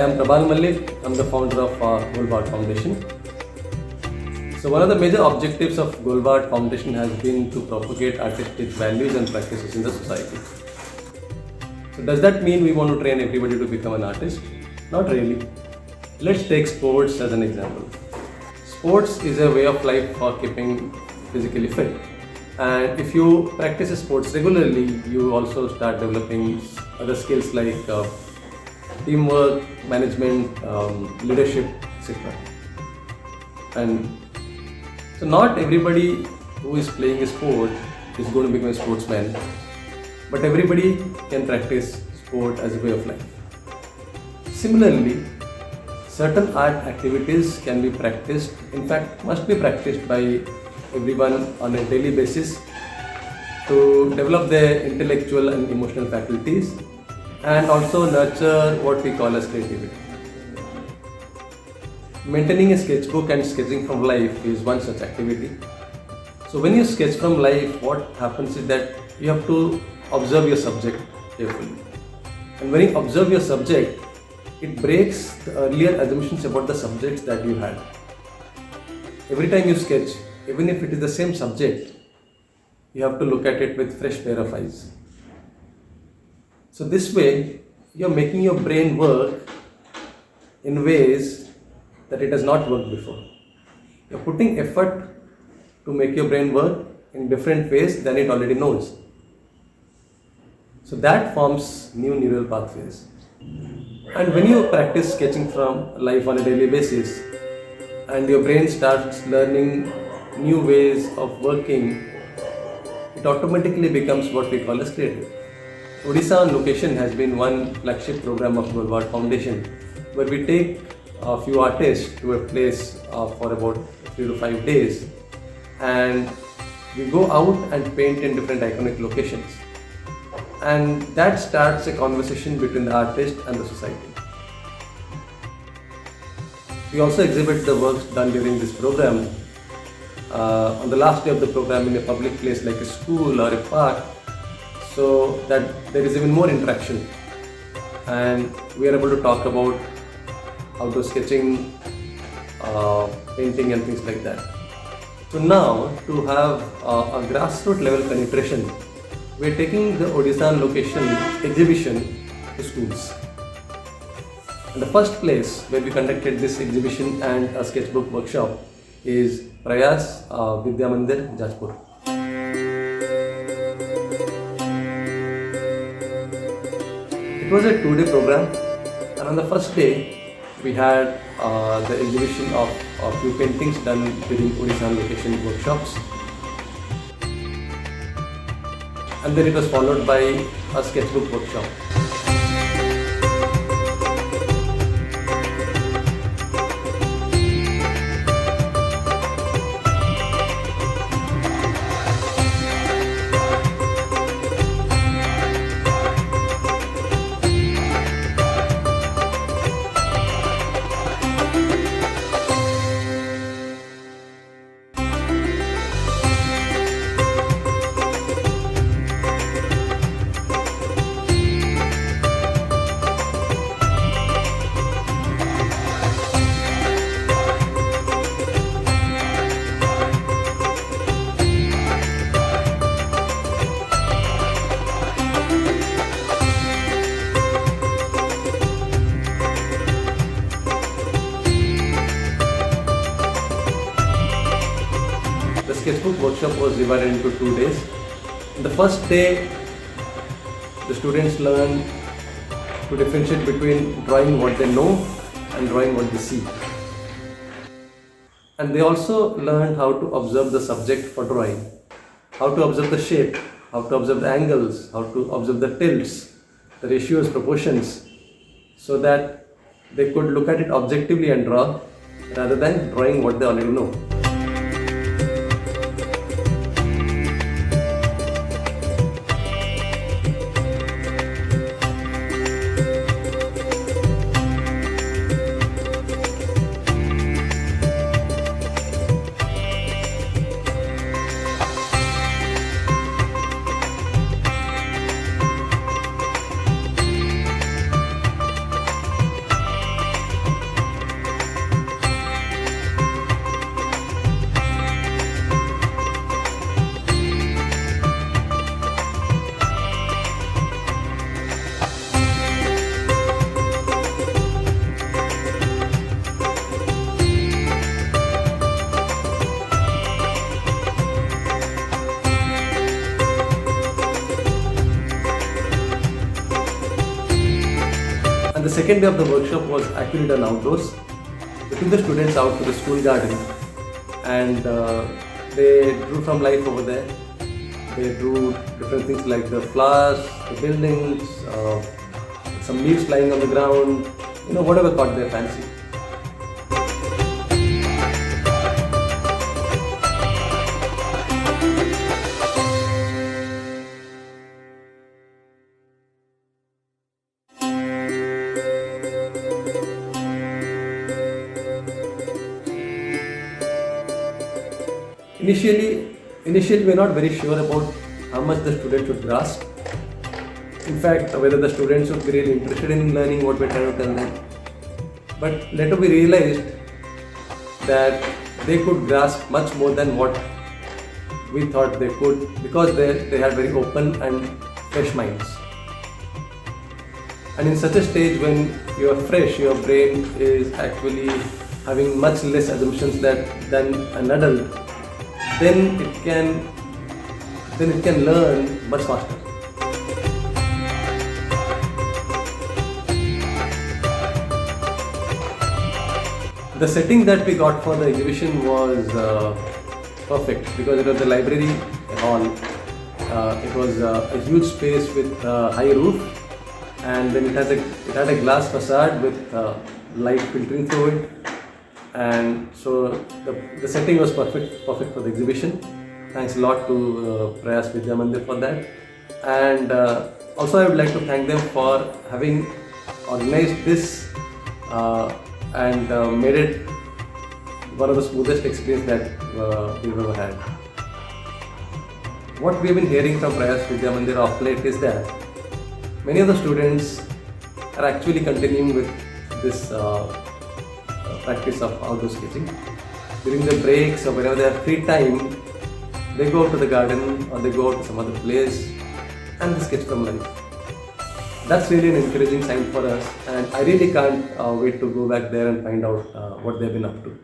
am Prayash Malik. I'm the founder of Golva Art Foundation. So one of the major objectives of Golva Art Foundation has been to propagate artistic values and practices in the society. So does that mean we want to train everybody to become an artist? Not really. Let's take sports as an example. Sports is a way of life for keeping physically fit. And if you practice sports regularly, you also start developing other skills like teamwork, management, leadership, etc. And so not everybody who is playing a sport is going to become a sportsman, but everybody can practice sport as a way of life. Similarly, certain art activities can be practiced, in fact must be practiced by everyone on a daily basis to develop their intellectual and emotional faculties and also nurture what we call as creativity. Maintaining a sketchbook and sketching from life is one such activity. So when you sketch from life, what happens is that you have to observe your subject carefully. And when you observe your subject, it breaks the earlier assumptions about the subjects that you had. Every time you sketch, even if it is the same subject, you have to look at it with fresh pair of eyes. So this way, you are making your brain work in ways that it has not worked before. You are putting effort to make your brain work in different ways than it already knows. So that forms new neural pathways. And when you practice sketching from life on a daily basis and your brain starts learning new ways of working, it automatically becomes what we call as creative. Odisha on Location has been one flagship program of Golva Art Foundation, where we take a few artists to a place for about 3 to 5 days, and we go out and paint in different iconic locations, and that starts a conversation between the artist and the society. We also exhibit the works done during this program on the last day of the program in a public place like a school or a park, so that there is even more interaction and we are able to talk about outdoor sketching, painting and things like that. So now, to have a grassroots level penetration, we are taking the Odisha on Location exhibition to schools. And the first place where we conducted this exhibition and a sketchbook workshop is Prayash Vidya Mandir, Jajpur. It was a 2-day program, and on the first day we had the exhibition of a few paintings done during Odisha on Location workshops, and then it was followed by a sketchbook workshop. The sketchbook workshop was divided into 2 days. In the first day, the students learned to differentiate between drawing what they know and drawing what they see. And they also learned how to observe the subject for drawing, how to observe the shape, how to observe the angles, how to observe the tilts, the ratios, proportions, so that they could look at it objectively and draw rather than drawing what they already know. second day of the workshop was actually done outdoors. We took the students out to the school garden and they drew from life over there. They drew different things like the flowers, the buildings, some leaves flying on the ground, whatever caught their fancy. Initially we are not very sure about how much the students would grasp. In fact, whether the students would be really interested in learning what we're trying to tell them. But later we realized that they could grasp much more than what we thought they could, because they had very open and fresh minds. And in such a stage when you are fresh, your brain is actually having much less assumptions than an adult, then it can learn much faster. The setting that we got for the exhibition was perfect because it was the library hall. It was a huge space with a high roof, and then it had a glass facade with light filtering through it. And so the setting was perfect for the exhibition. Thanks a lot to Prayash Vidya Mandir for that. And also I would like to thank them for having organized this and made it one of the smoothest experience that we've ever had. What we've been hearing from Prayash Vidya Mandir of late is that many of the students are actually continuing with this practice of outdoor sketching. During the breaks or whenever they have free time, they go out to the garden or they go out to some other place and they sketch from life. That's really an encouraging sign for us, and I really can't wait to go back there and find out what they've been up to.